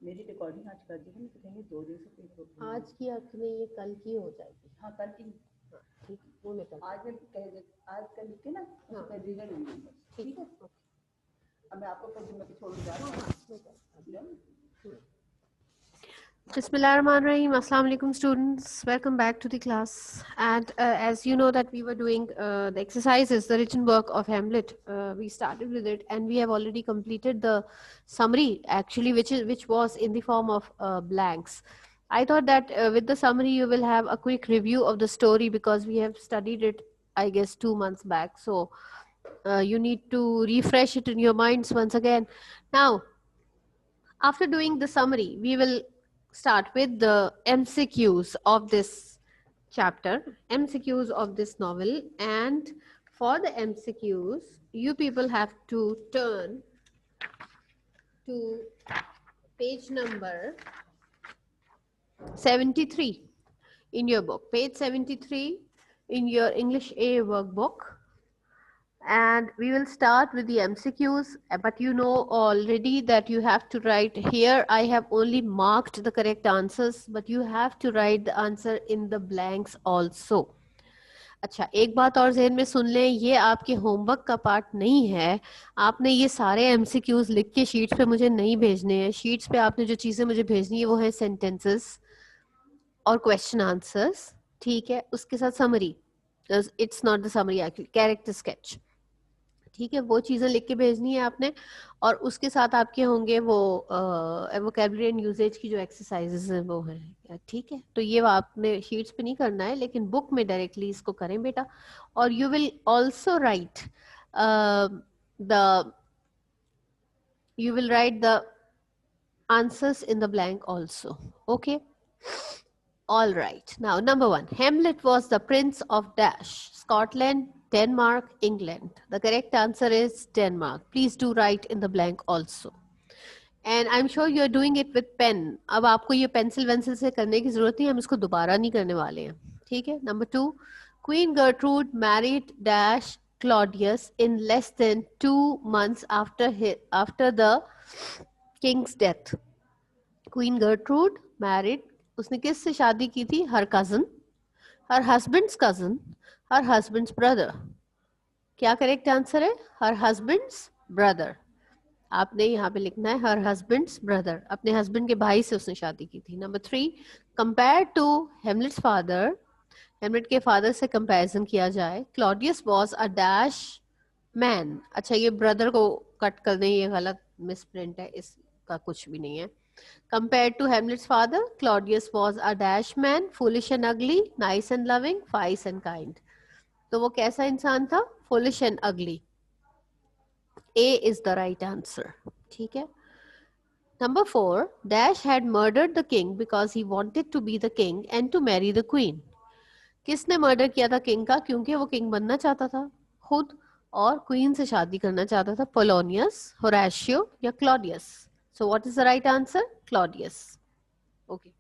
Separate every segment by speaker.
Speaker 1: मेरी रिकॉर्डिंग आज कर दी थी, तो कहेंगे 2 दिन से कोई प्रॉब्लम
Speaker 2: आज की आपने ये कल की हो जाएगी।
Speaker 1: हाँ कल की
Speaker 2: हाँ ठीक है, वो मैं कर
Speaker 1: आज मैं कह दे आज कल लिख के ना
Speaker 2: हाँ
Speaker 1: उसका रीजन नहीं है। ठीक है,
Speaker 2: ओके।
Speaker 1: अब मैं आपको कर दूंगा कि छोड़ जा रहा
Speaker 2: हाँ मैं कर
Speaker 1: हूँ।
Speaker 2: Bismillahirrahmanirrahim. Assalamu alaikum students. Welcome back to the class. And as you know that we were doing the exercises, the written work of Hamlet. We started with it and we have already completed the summary actually, which was in the form of blanks. I thought that with the summary you will have a quick review of the story because we have studied it, I guess, 2 months back. So you need to refresh it in your minds once again. Now, after doing the summary, we will start with the MCQs of this chapter, MCQs of this novel. And for the MCQs, you people have to turn to page number 73 in your book, page 73 in your English A workbook. And we will start with the MCQs, but you know already that you have to write here. I have only marked the correct answers, but you have to write the answer in the blanks also. अच्छा, एक बात और ज़हन में सुन लें, ये आपके homework का पार्ट नहीं है। आपने ये सारे एमसीक्यूज लिख के शीट्स पे मुझे नहीं भेजने हैं। शीट्स पे आपने जो चीज़ें मुझे भेजनी है वो है सेंटेंसेस और क्वेश्चन आंसर्स, ठीक है, उसके साथ summary. It's not the summary actually, character sketch, ठीक है, वो चीज़ें लिख के भेजनी है आपने। और उसके साथ आपके होंगे वो वोकैबुलरी एंड यूजेज की जो एक्सरसाइजेज हैं वो हैं, ठीक है। तो ये आपने शीट्स पे नहीं करना है, लेकिन बुक में डायरेक्टली इसको करें बेटा। और you will also right the you will write the answers in the blank also, okay? All right, now number 1, Hamlet was the prince of dash, Scotland, Denmark, England. The correct answer is Denmark. Please do write in the blank also. And I'm sure you are doing it with pen. अब आपको ये pencil वेंसिल से करने की जरूरत नहीं, हम इसको दोबारा नहीं करने वाले हैं, ठीक है। Number 2, Queen Gertrude married dash Claudius in less than 2 months after the king's death. Queen Gertrude married, उसने किससे शादी की थी? Her cousin, her husband's cousin, her husband's brother. क्या करेक्ट आंसर है? Her husband's brother. आपने यहाँ पे लिखना है her husband's brother. अपने हस्बैंड के भाई से उसने शादी की थी. Number 3, compared to Hamlet's father, हेमलेट के फादर से कंपैरिजन किया जाए, Claudius was a dash man. अच्छा, ये ब्रदर को कट कर दें, ये गलत मिसप्रिंट है, इसका कुछ भी नहीं है. Compared to Hamlet's father, Claudius was a dash man, foolish and ugly, nice and loving, wise and kind. तो वो कैसा इंसान था? Foolish and ugly. A is the right answer. ठीक है. Number 4, Dash had murdered the king because he wanted to be the king and to marry the queen. किसने murder किया था किंग का? क्योंकि वो किंग बनना चाहता था खुद और क्वीन से शादी करना चाहता था. पोलोनियस, होरेशियो या Claudius? So what is the right answer? Claudius. Okay.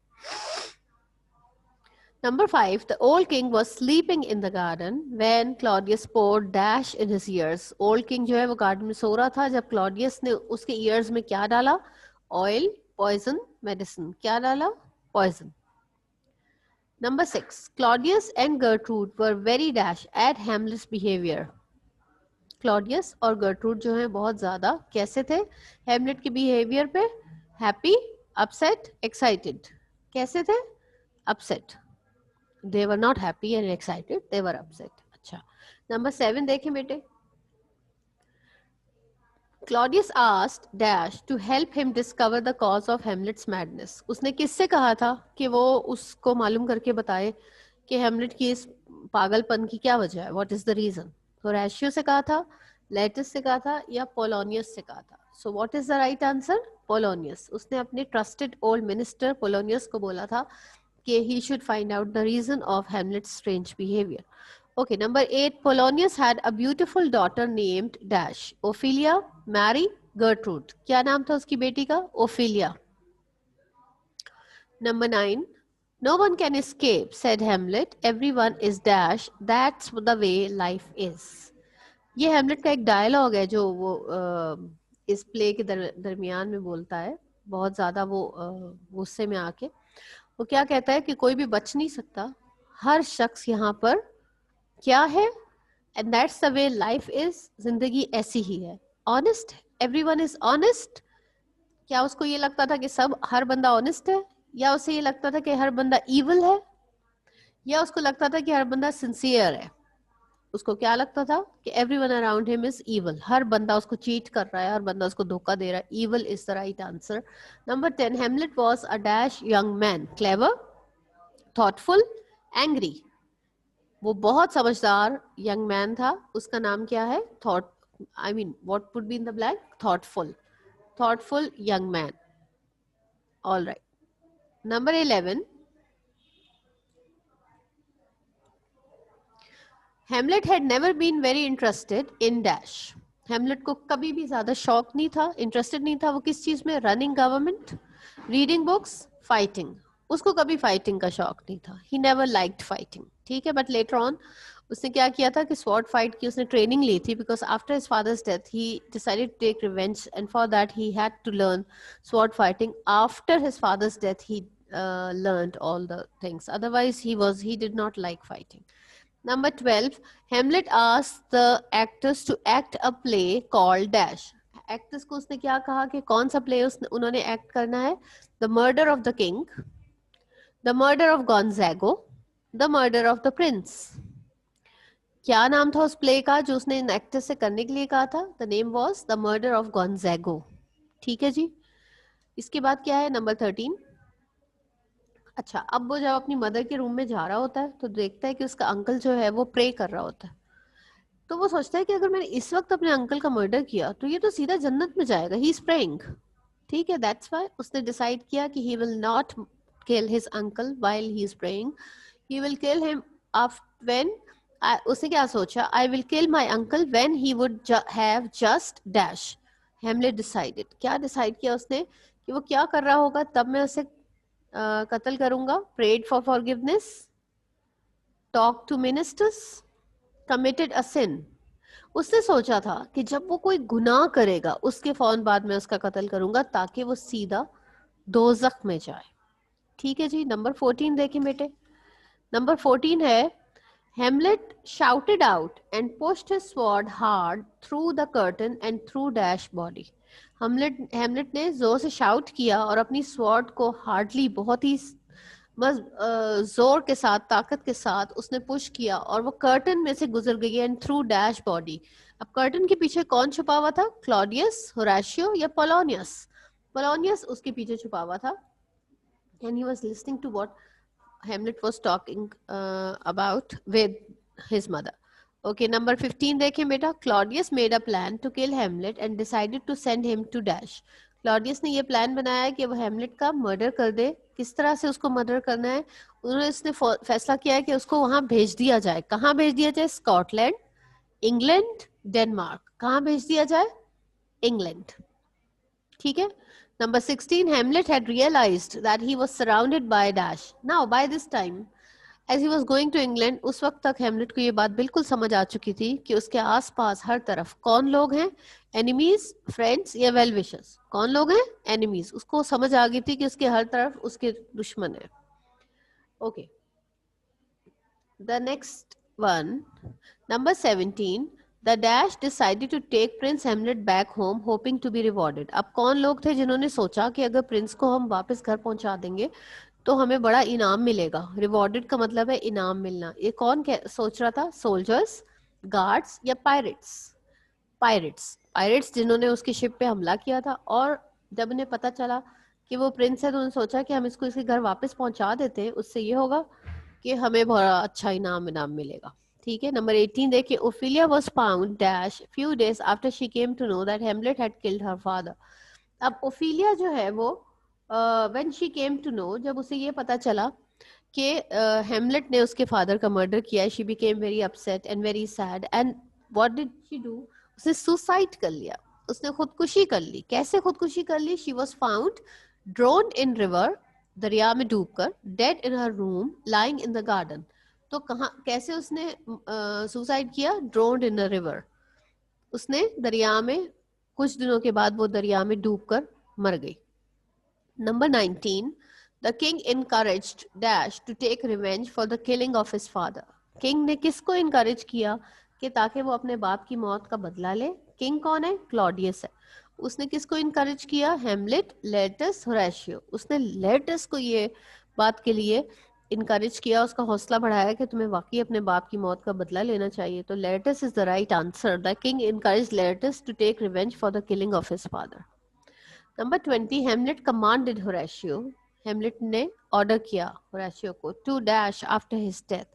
Speaker 2: Number 5, the old king was sleeping in the garden when Claudius poured dash in his ears. Old king जो है वो गार्डन में सो रहा था जब क्लॉडियस ने उसके ईयर्स में क्या डाला? Oil, poison, medicine. क्या डाला? Poison. Number 6, Claudius and Gertrude were very dash at Hamlet's behavior. Claudius और गर्ट्रूड जो है बहुत ज्यादा कैसे थे हेमलेट के बिहेवियर पे? Happy, upset, excited. कैसे थे? Upset. They were not happy and excited, they were upset. अच्छा, नंबर 7 देखें बेटे. Claudius asked Dash to help him discover the cause of Hamlet's madness. उसने किससे कहा था कि वो उसको मालूम करके बताए कि हेमलेट की इस पागलपन की क्या वजह है? What is the reason? Horatio से कहा था, लेटस से कहा था या पोलोनियस से कहा था? So what is the right answer? Polonius. उसने अपने ट्रस्टेड ओल्ड मिनिस्टर पोलोनियस को बोला था कि he should find out the reason of Hamlet's strange behavior. Okay, number 8, Polonius had a beautiful daughter named Dash. Ophelia, Mary, Gertrude. क्या नाम था उसकी बेटी का? Ophelia. Number 9, no one can escape, said Hamlet. Everyone is Dash. That's the way life is. ये हेमलेट का एक dialogue है जो वो इस प्ले के दरमियान में बोलता है. बहुत ज्यादा वो गुस्से में आके वो क्या कहता है कि कोई भी बच नहीं सकता, हर शख्स यहाँ पर क्या है, and that's the way life is, जिंदगी ऐसी ही है, ऑनेस्ट, एवरीवन इज ऑनेस्ट। क्या उसको ये लगता था कि सब हर बंदा ऑनेस्ट है, या उसे ये लगता था कि हर बंदा इविल है, या उसको लगता था कि हर बंदा सिंसियर है? उसको क्या लगता था कि everyone around him is evil, हर बंदा उसको चीट कर रहा है, हर बंदा उसको धोखा दे रहा है। Evil is the right answer. Number 10, Hamlet was a dash young man, clever, thoughtful, angry. वो बहुत समझदार यंग मैन था, उसका नाम क्या है? Thought, I mean what would be in the blank? Thoughtful, thoughtful young man. All right, number 11, Hamlet had never been very interested in dash. Hamlet को कभी भी ज्यादा शौक नहीं था, इंटरेस्टेड नहीं था वो किस चीज में? Running government, reading books, fighting. उसको कभी फाइटिंग का शौक नहीं था, ही नेवर लाइक्ड फाइटिंग, ठीक है। बट लेटर ऑन उसने क्या किया था कि स्वॉर्ड फाइट की उसने ट्रेनिंग ली थी, because after his father's death he decided to take revenge, and for that he had to learn sword fighting. After his father's death he learned all the things, otherwise he did not like fighting. Number 12, Hamlet asked the actors to act a play called Dash. Actors को उसने क्या कहा कि कौन सा play उन्होंने act करना है? The Murder of the King, The Murder of Gonzago, The Murder of the Prince. क्या नाम था उस play का जो उसने इन actors से करने के लिए कहा था? The name was The Murder of Gonzago. ठीक है जी। इसके बाद क्या है? नंबर 13। अच्छा, अब वो जब अपनी मदर के रूम में जा रहा होता है तो देखता है कि उसका अंकल जो है वो प्रे कर रहा होता है। तो वो सोचता है कि अगर मैंने इस वक्त अपने अंकल का मर्डर किया तो ये तो सीधा जन्नत में जाएगा, ही इज प्रेइंग, ठीक है। दैट्स व्हाई उसने डिसाइड किया कि he will not kill his uncle while he is praying, he will kill him after when, उसने क्या सोचा? I will kill my uncle when he would have just dash. Hamlet decided, क्या decide किया उसने कि वो क्या कर रहा होगा तब मैं उसे कत्ल करूंगा? Prayed for forgiveness, talk to ministers, committed a sin. उसने सोचा था कि जब वो कोई गुनाह करेगा उसके फौरन बाद में उसका कत्ल करूंगा ताकि वो सीधा दोजख में जाए, ठीक है जी। नंबर 14 देखें बेटे। नंबर 14 है, हेमलेट shouted out and pushed his sword hard through the curtain and through Dash body. हेमलेट ने जोर से शाउट किया और अपनी स्वॉर्ड को हार्डली, बहुत ही बस जोर के साथ, ताकत के साथ उसने पुश किया और वो कर्टन में से गुजर गई, एंड थ्रू डैश बॉडी। अब कर्टन के पीछे कौन छुपा हुआ था? क्लॉडियस, होराशियो या पोलोनियस? पोलोनियस उसके पीछे छुपा हुआ था, and he was listening to what Hamlet was talking about with his mother. Okay, number 15 देखें बेटा। Claudius made a plan to kill Hamlet and decided to send him to dash. Claudius ने ये plan बनाया कि वो हेमलेट का murder कर दे। किस तरह से उसको मर्डर करना है? उन्होंने इसने फैसला किया है कि उसको वहां भेज दिया जाए। कहाँ भेज दिया जाए? Scotland, England, Denmark. कहाँ भेज दिया जाए? इंग्लैंड, ठीक है। Number 16, Hamlet had realized that he was surrounded by Dash. Now, by this time, as he was going to England, उस वक्त तक हेमलेट को ये बात बिल्कुल समझ आ चुकी थी कि उसके आसपास हर तरफ कौन लोग हैं? एनिमीज, फ्रेंड्स या वेल विशर्स? कौन लोग हैं? एनिमीज। उसको समझ आ गई थी कि उसके हर तरफ उसके दुश्मन है। Okay, the next one, number 17, the dash decided to take prince Hamlet back home hoping to be rewarded. अब कौन लोग थे जिन्होंने सोचा कि अगर प्रिंस को हम वापस घर पहुंचा देंगे तो हमें बड़ा इनाम मिलेगा? रिवॉर्डेड का मतलब है इनाम मिलना। ये कौन सोच रहा था? सोल्जर्स, गार्ड्स या पायरेट्स? पायरेट्स, पायरेट्स जिन्होंने उसकी शिप पे हमला किया था, और जब उन्हें पता चला कि वो प्रिंस है तो उन्होंने सोचा कि हम इसको इसके घर वापस पहुंचा देते हैं, उससे ये होगा कि हमें बड़ा अच्छा इनाम मिलेगा, ठीक है। नंबर 18 देखिए। Ophelia was found dash few days after she came to know that Hamlet had killed her father. अब ओफिलिया जो है वो when she came to know, जब उसे ये पता चला कि हेमलेट ने उसके फादर का मर्डर किया, she became very upset and very sad, and what did she do? उसने सुसाइड कर लिया, उसने खुदकुशी कर ली। कैसे खुदकुशी कर ली? She was found drowned in river, दरिया में डूबकर, dead in her room lying in the garden. तो कहाँ, कैसे उसने सुसाइड किया? ड्रोन्ड इन द रिवर, उसने दरिया में, कुछ दिनों के बाद वो दरिया में डूबकर मर गई। Number 19, the king encouraged Dash to take revenge for the killing of his father. King ने किसको encourage किया कि ताकि वो अपने बाप की मौत का बदला ले? King कौन है? Claudius है. उसने किसको encourage किया? Hamlet, Laertes, Horatio. उसने Laertes को ये बात के लिए encourage किया, उसका हौसला बढ़ाया कि तुम्हें वाकई अपने बाप की मौत का बदला लेना चाहिए. तो Laertes is the right answer. The king encouraged Laertes to take revenge for the killing of his father. Number 20, Hamlet commanded Horatio. Hamlet ने ऑर्डर किया Horatio को to dash after his death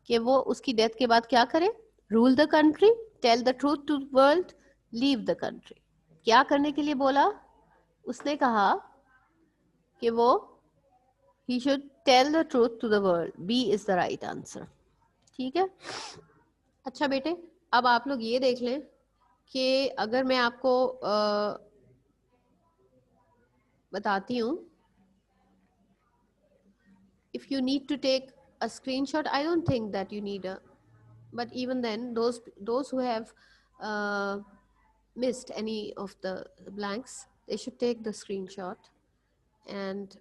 Speaker 2: कि वो उसकी डेथ के बाद क्या करे? Rule the country, tell the truth to the world, leave the country. क्या करने के लिए बोला? उसने कहा कि वो he should tell the truth to the world. B is the right answer. ठीक है? अच्छा बेटे, अब आप लोग ये देख लें कि अगर मैं आपको बताती हूँ, if you need to take a screenshot, I don't think that you need a, but even then, those who have missed any of the blanks, they should take the screenshot. And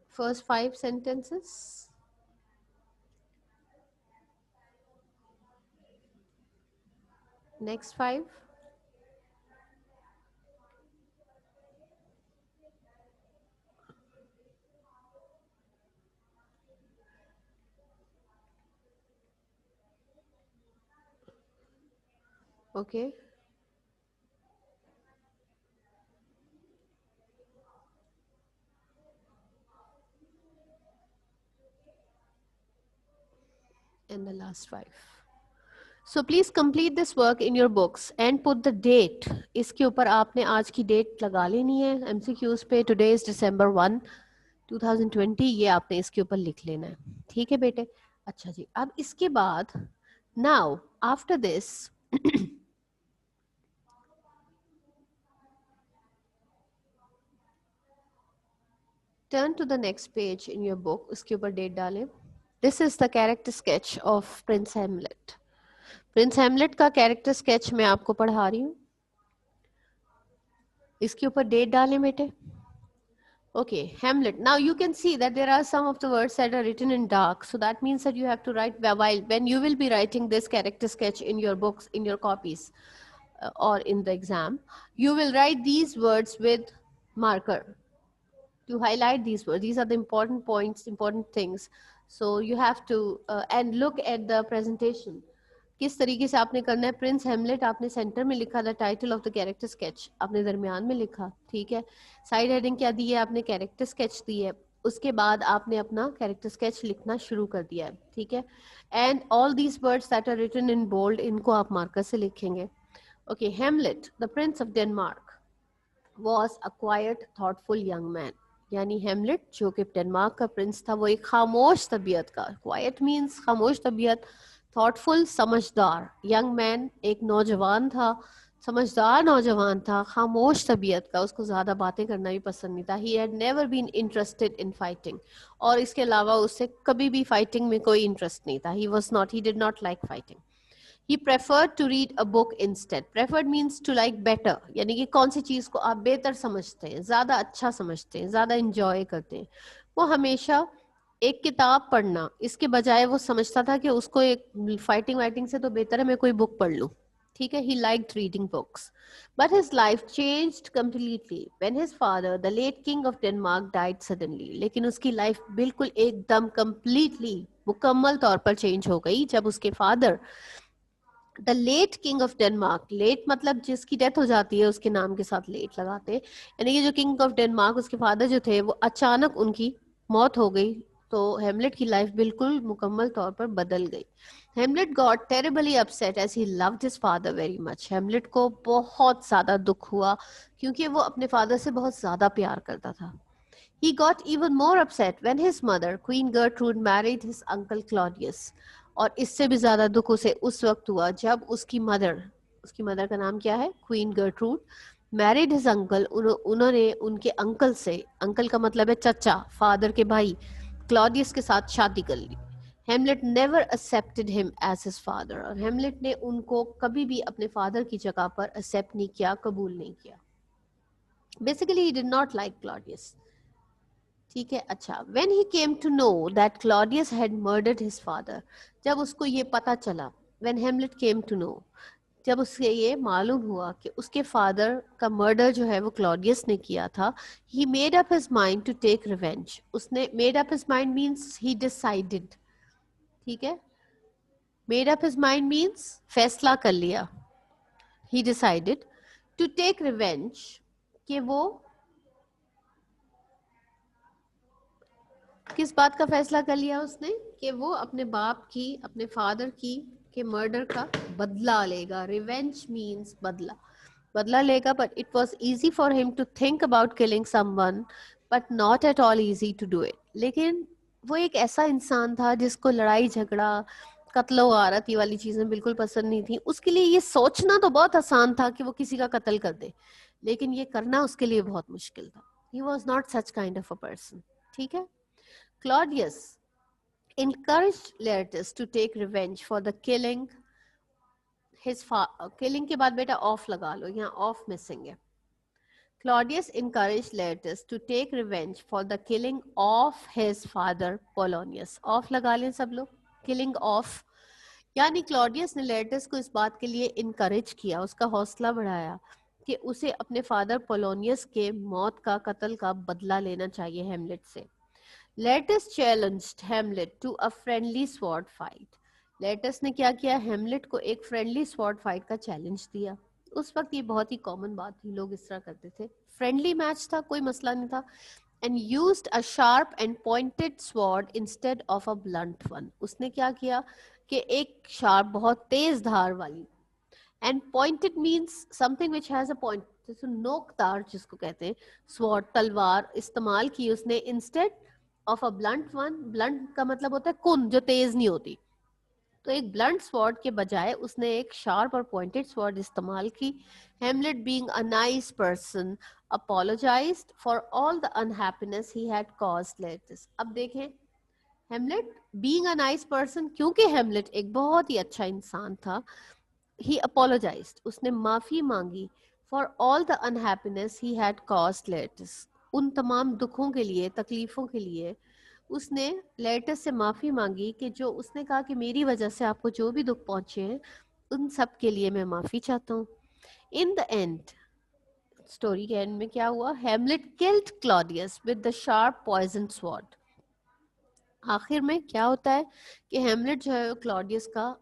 Speaker 2: first 5 sentences. Next 5. Okay. And the last 5. So please complete this work in your books and put the date. इसके ऊपर आपने आज की date लगा लेनी है MCQs पे. Today is December 1, 2020. ये आपने इसके ऊपर लिख लेना है. ठीक है बेटे? अच्छा जी, अब इसके बाद now after this turn to the next page in your book. उसके ऊपर डेट डालें. This is the character sketch of Prince Hamlet. Prince Hamlet का character sketch मैं आपको पढ़ा रही हूँ. इसके ऊपर डेट डालें बेटे. Okay, Hamlet. Now you can see that there are some of the words that are written in dark. So that means that you have to write while when you will be writing this character sketch in your books, in your copies, or in the exam, you will write these words with marker to highlight these words. These are the important points, important things. So you have to and look at the presentation. किस तरीके से आपने करना है. Prince हेमलेट आपने centre में लिखा, the title of the character sketch आपने दरमियान में लिखा. ठीक है. साइड हेडिंग क्या दी है आपने? कैरेक्टर स्केच दी है. उसके बाद आपने अपना कैरेक्टर स्केच लिखना शुरू कर दिया है. ठीक है. And all these words that are written in bold, इनको आप मार्कर से लिखेंगे. Okay. Hamlet the prince of Denmark was a quite thoughtful young man. यानी हेमलेट जो कि डेनमार्क का प्रिंस था, वो एक खामोश तबीयत का. क्वाइट मीन्स खामोश तबीयत, थॉटफुल समझदार. यंग मैन एक नौजवान था, समझदार नौजवान था, खामोश तबीयत का. उसको ज़्यादा बातें करना भी पसंद नहीं था. He had never been interested in fighting. और इसके अलावा उससे कभी भी फाइटिंग में कोई इंटरेस्ट नहीं था. He did not like fighting. He preferred to read a book instead. Preferred means to like better. यानी कि कौन सी चीज़ को आप बेहतर समझते हैं, ज़्यादा अच्छा समझते हैं, ज़्यादा enjoy करते हैं. वो हमेशा एक किताब पढ़ना, इसके बजाय वो समझता था कि उसको एक फाइटिंग वाइटिंग से तो बेहतर है मैं कोई बुक पढ़ लूँ. ठीक है. He liked reading books. But his life changed completely when his father, the late king of Denmark, died suddenly. लेकिन उसकी लाइफ बिल्कुल एकदम completely मुकम्मल तौर पर चेंज हो गई जब उसके father, the late king of Denmark, late मतलब जिसकी डेथ हो जाती है उसके नाम के साथ लेट लगाते हैं, यानी कि जो किंग ऑफ डेनमार्क उसके फादर जो थे वो अचानक उनकी मौत हो गई. तो हेमलेट की लाइफ बिल्कुल मुकम्मल तौर पर बदल गई. Hamlet got terribly upset as he loved his father very much. Hamlet को बहुत ज्यादा दुख हुआ क्योंकि वो अपने फादर से बहुत ज्यादा प्यार करता था. He got even more upset when his mother, Queen Gertrude, married his uncle Claudius. और इससे भी ज्यादा दुख उसे उस वक्त हुआ जब उसकी मदर का नाम क्या है? Queen Gertrude, married his uncle, उन्होंने उनके अंकल से, अंकल का मतलब है चचा, फादर के भाई, क्लॉडियस के साथ शादी कर ली. Hamlet never accepted him as his father. और हेमलेट ने उनको कभी भी अपने फादर की जगह पर एक्सेप्ट नहीं किया, कबूल नहीं किया. Basically he did not like Claudius. ठीक है। अच्छा, when he came to know that Claudius had murdered his father, जब उसको ये पता चला, when Hamlet came to know, जब उसे ये मालूम हुआ कि उसके फादर का मर्डर जो है वो क्लॉडियस ने किया था, he made up his mind to take revenge. उसने made up his mind means he decided, ठीक है। made up his mind means फैसला कर लिया, he decided to take revenge, कि वो किस बात का फैसला कर लिया उसने, कि वो अपने बाप की, अपने फादर की के मर्डर का बदला लेगा। रिवेंज मींस बदला, बदला लेगा। But it was easy for him to think about killing someone but not at all easy to do it. लेकिन वो एक ऐसा इंसान था जिसको लड़ाई झगड़ा, कत्लो गारत ये वाली चीजें बिल्कुल पसंद नहीं थी। उसके लिए ये सोचना तो बहुत आसान था कि वो किसी का कत्ल कर दे, लेकिन ये करना उसके लिए बहुत मुश्किल था। He was not such kind of a person, ठीक है। Claudius encouraged Laertes to take revenge for the killing his killing के बाद बेटा ऑफ लगा लो, यहाँ ऑफ मिसिंग है। Claudius encouraged Laertes to take revenge for the killing of his father Polonius. Of लगा लें सब लोग, killing of, यानी क्लॉडियस ने लेर्टस को इस बात के लिए इनकरेज किया, उसका हौसला बढ़ाया कि उसे अपने फादर पोलोनियस के मौत का, कत्ल का बदला लेना चाहिए हेमलेट से। Laertes challenged Hamlet to a friendly sword fight. Laertes ने क्या किया, हेमलेट को एक फ्रेंडली स्वॉर्ड फाइट का चैलेंज दिया। उस वक्त ये बहुत ही कॉमन बात थी, लोग इस तरह करते थे। फ्रेंडली मैच था, कोई मसला नहीं था। And used a sharp and pointed sword instead of a blunt one. उसने क्या किया कि एक शार्प, बहुत तेज धार वाली, and pointed means something which has a point, जैसे नोकदार जिसको कहते हैं, स्वॉर्ड, तलवार इस्तेमाल की उसने instead of a blunt one. Blunt का मतलब होता है कुन, जो तेज नहीं होती। तो एक ब्लंट स्वॉर्ड के बजाय उसने एक शार्प और पॉइंटेड स्वॉर्ड इस्तेमाल की। Hamlet being a nice person apologized for all the unhappiness he had caused Laertes. अब देखें, हेमलेट बीइंग अ नाइस पर्सन, क्योंकि हेमलेट एक बहुत ही अच्छा इंसान था, he apologized, उसने माफी मांगी, for all the unhappiness he had caused Laertes, उन तमाम दुखों के लिए, तकलीफों के लिए उसने लेटस से माफी मांगी, कि जो उसने कहा कि मेरी वजह से आपको जो भी दुख पहुंचे हैं उन सब के लिए मैं माफी चाहता हूँ। इन द एंड, स्टोरी के एंड में क्या हुआ, Hamlet killed Claudius with the sharp poison sword. आखिर में क्या होता है कि हेमलेट जो है क्लॉडियस का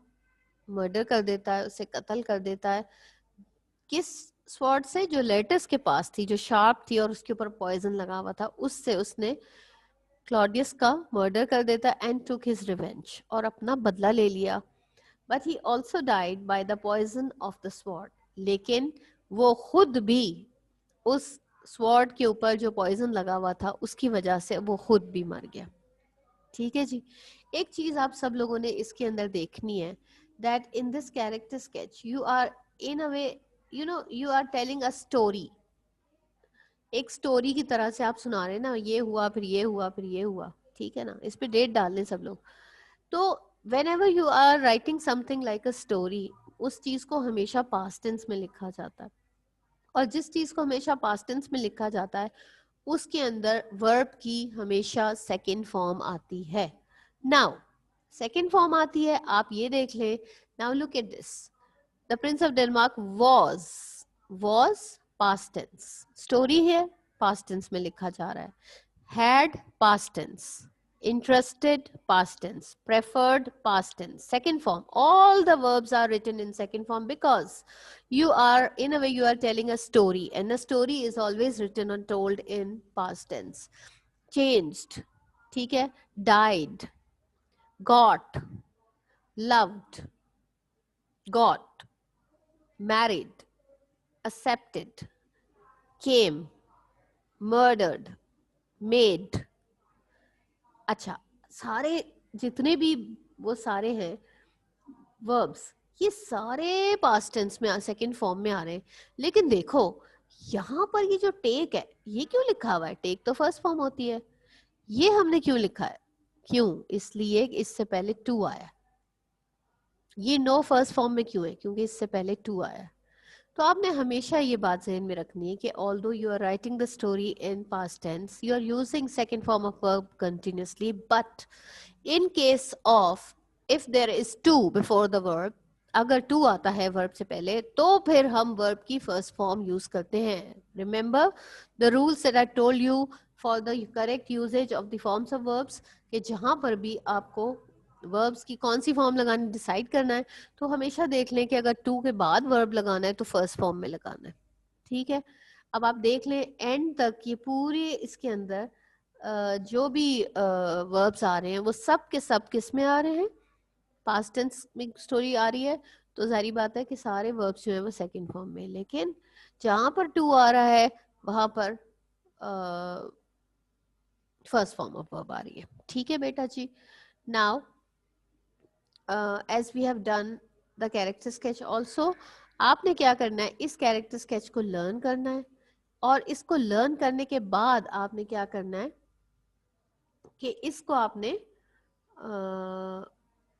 Speaker 2: मर्डर कर देता है, उसे कत्ल कर देता है। किस स्वॉर्ड से, जो लेटस के पास थी, जो शार्प थी और उसके ऊपर पॉइजन लगा हुआ था, उससे उसने क्लॉडियस का मर्डर कर देता एंड टुक हिज रिवेंज, और अपना बदला ले लिया। But he also died by the poison of the sword. लेकिन वो खुद भी उस स्वॉर्ड के ऊपर जो पॉइजन लगा हुआ था उसकी वजह से वो खुद भी मर गया। ठीक है जी। एक चीज आप सब लोगों ने इसके अंदर देखनी है, that in this character sketch you are in a way, you are telling a story. एक स्टोरी की तरह से आप सुना रहे हैं ना, ये हुआ फिर ये हुआ फिर ये हुआ, ठीक है ना। इस पे डेट डाल लें सब लोग। तो whenever you are writing something like a story, उस चीज को हमेशा पास्ट टेंस में लिखा जाता है, और जिस चीज को हमेशा पास्ट टेंस में लिखा जाता है उसके अंदर वर्ब की हमेशा सेकंड फॉर्म आती है। नाउ सेकंड फॉर्म आती है, आप ये देख लें। Now look at this, the prince of Denmark was past tense, story है पास्ट टेंस में लिखा जा रहा है। had past tense, interested past tense, preferred past tense, second form, all the verbs are written in second form because you are, in a way, you are telling a story, and a story is always written or told in past tense. Changed, ठीक है, died, got, loved, got, married, accepted, came, murdered, made। अच्छा, सारे जितने भी वो सारे हैं verbs, ये सारे पास्ट टेंस में सेकंड फॉर्म में आ रहे हैं। लेकिन देखो यहाँ पर ये जो टेक है, ये क्यों लिखा हुआ है? टेक तो फर्स्ट फॉर्म होती है, ये हमने क्यों लिखा है? क्यों? इसलिए इससे पहले टू आया। ये नो फर्स्ट फॉर्म में क्यों है? क्योंकि इससे पहले टू आया। तो आपने हमेशा ये बात जहन में रखनी है कि although you are writing the story in past tense, you are using second form of verb continuously, but in case of if there is to before the verb, अगर टू आता है वर्ब से पहले, तो फिर हम वर्ब की first form use करते हैं. Remember the rules that I told you for the correct usage of the forms of verbs, कि जहां पर भी आपको वर्ब्स की कौन सी फॉर्म लगानी डिसाइड करना है, तो हमेशा देख लें कि अगर टू के बाद वर्ब लगाना है तो फर्स्ट फॉर्म में लगाना है. ठीक है, अब आप देख लें एंड तक ये पूरे इसके अंदर जो भी वर्ब्स आ रहे हैं वो सब के सब किस में आ रहे हैं, पास्ट टेंस में स्टोरी आ रही है, तो जारी बात है कि सारे वर्ब्स जो है वो सेकंड फॉर्म में. लेकिन जहां पर टू आ रहा है वहां पर फर्स्ट फॉर्म ऑफ वर्ब आ रही है. ठीक है बेटा जी. Now as we have done the character sketch also, आपने क्या करना है, इस कैरेक्टर स्केच को लर्न करना है, और इसको लर्न करने के बाद आपने क्या करना है कि इसको आपने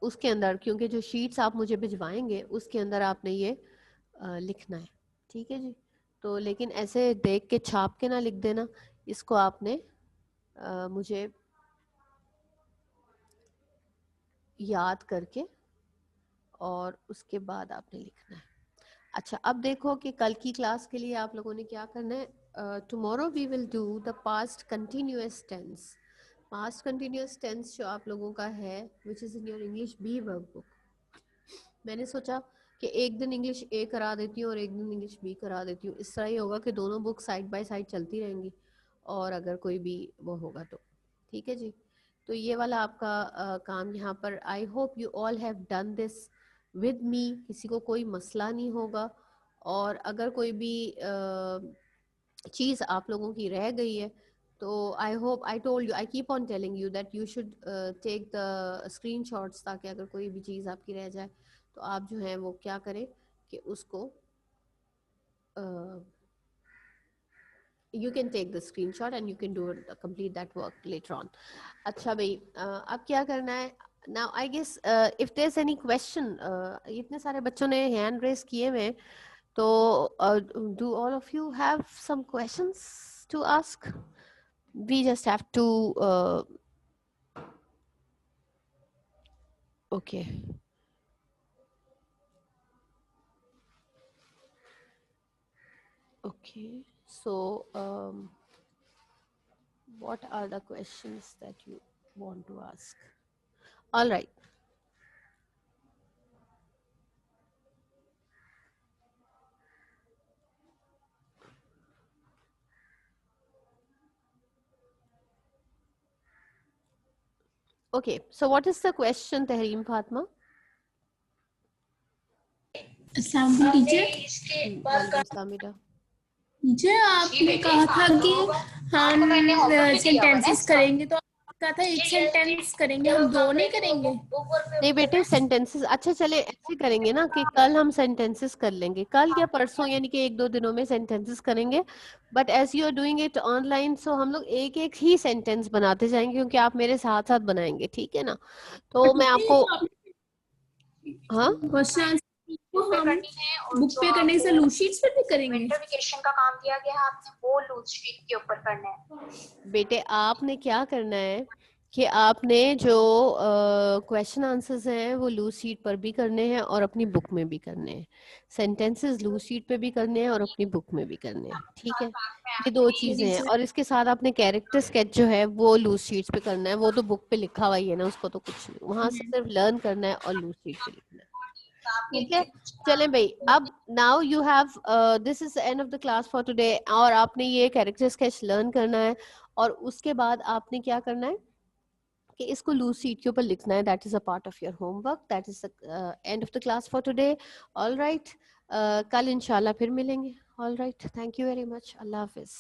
Speaker 2: उसके अंदर, क्योंकि जो शीट्स आप मुझे भिजवाएंगे उसके अंदर आपने ये लिखना है. ठीक है जी. तो लेकिन ऐसे देख के छाप के ना लिख देना, इसको आपने मुझे याद करके और उसके बाद आपने लिखना है. अच्छा, अब देखो कि कल की क्लास के लिए आप लोगों ने क्या करना है. Tomorrow we will do the past continuous tense. Past continuous tense जो आप लोगों का है which is in your English B work book. मैंने सोचा कि एक दिन इंग्लिश ए करा देती हूँ और एक दिन इंग्लिश बी करा देती हूँ. इस तरह ही होगा कि दोनों बुक साइड बाय साइड चलती रहेंगी, और अगर कोई भी वो होगा तो. ठीक है जी. तो ये वाला आपका काम यहाँ पर. I hope you all have done this with me. किसी को कोई मसला नहीं होगा, और अगर कोई भी चीज़ आप लोगों की रह गई है तो I hope, I told you, I keep on telling you that you should take the screenshots, ताकि अगर कोई भी चीज़ आपकी रह जाए तो आप जो है वो क्या करें कि उसको you can take the screenshot and you can do it, complete that work later on. अच्छा भाई, अब क्या करना है. now I guess if there's any question, इतने सारे बच्चों ने hand raise किए हुए हैं, तो do all of you have some questions to ask? We just have to okay. Okay, so what are the questions that you want to ask? All right. Okay, so what is the question, Tahreem Fatma?
Speaker 3: Teacher, आपने कहा था कि हम sentences करेंगे, तो कहा था एक सेंटेंस करेंगे, हम दो नहीं करेंगे.
Speaker 2: नहीं बेटे, सेंटेंसेस. अच्छा चले ऐसे करेंगे ना कि कल हम सेंटेंसेस कर लेंगे, कल या परसों, यानी कि एक दो दिनों में सेंटेंसेस करेंगे. But as you are doing it online, so हम लोग एक एक ही सेंटेंस बनाते जाएंगे, क्योंकि आप मेरे साथ साथ बनाएंगे. ठीक है ना. तो मैं आपको हाँ
Speaker 3: क्वेश्चन हम बुक पे करने से लूज शीट्स पर भी करेंगे.
Speaker 4: इंटरप्रिटेशन का काम दिया गया है आपने, वो लूज शीट के ऊपर करना है.
Speaker 2: बेटे, आपने क्या करना है कि आपने जो क्वेश्चन आंसर्स हैं वो लूज शीट पर भी करने हैं और अपनी बुक में भी करने हैं. सेंटेंसेस लूज शीट पे भी करने हैं और अपनी बुक में भी करने हैं. ठीक है, ये दो चीजें हैं. और इसके साथ आपने कैरेक्टर स्केच जो है वो लूज शीट्स पे करना है. वो तो बुक पे लिखा हुआ ही है ना, उसको तो कुछ नहीं, वहां से सिर्फ लर्न करना है और लूज शीट पे लिखना है. ठीक है, चलें भाई. अब now you have this is end of the class for today. और आपने ये कैरेक्टर स्केच लर्न करना है, और उसके बाद आपने क्या करना है कि इसको लूज शीट के ऊपर लिखना है. That is a part of your homework. That is the end of the class for today. All right, कल इंशाल्लाह फिर मिलेंगे. All right, thank you very much. Allah Hafiz.